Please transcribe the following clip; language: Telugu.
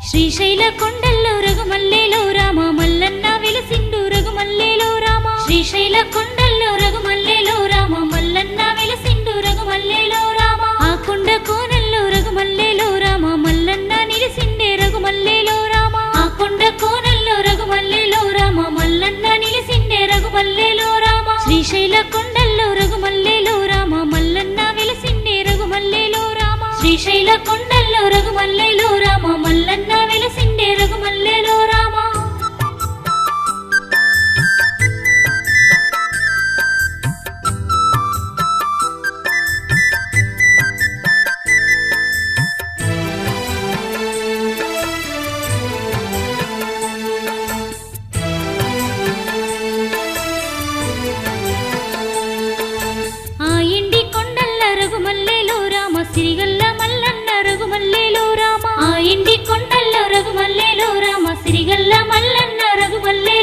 శ్రీశైల కొండల్లో రఘుమల్లేలో రామ మల్లన్న వెలసిండు రఘుమల్లేలో రామ శ్రీశైల కొండల్లో రఘుమల్లేలో రామ మల్లన్న వెలసిండు రఘుమల్లేలో రామ ఆ కొండ కోనల్లో రఘుమల్లేలో రామ మల్లన్న నిలిసిండే రఘుమల్లేలో రామ ఆ కొండ కోనల్లో రఘుమల్లేలో రామ మల్లన్న నిలిసిండే రఘుమల్లేలో రామ శ్రీశైల కొండల్లో రఘుమల్లేలో రామ మల్లన్న వెలసిండే రఘుమల్లేలో రామ శ్రీశైల కొండల్లో రఘుమల్లేలో రామ మల్లన్న వెలసిండే రఘుమల్లేలో రామ సిరిగల్ల మల్లన్న రఘుమల్లేలో రామ ఆ ఇండి కొండల్లో రఘుమల్లేలో రామ సిరిగల్ల మల్లన్న రఘుమల్లే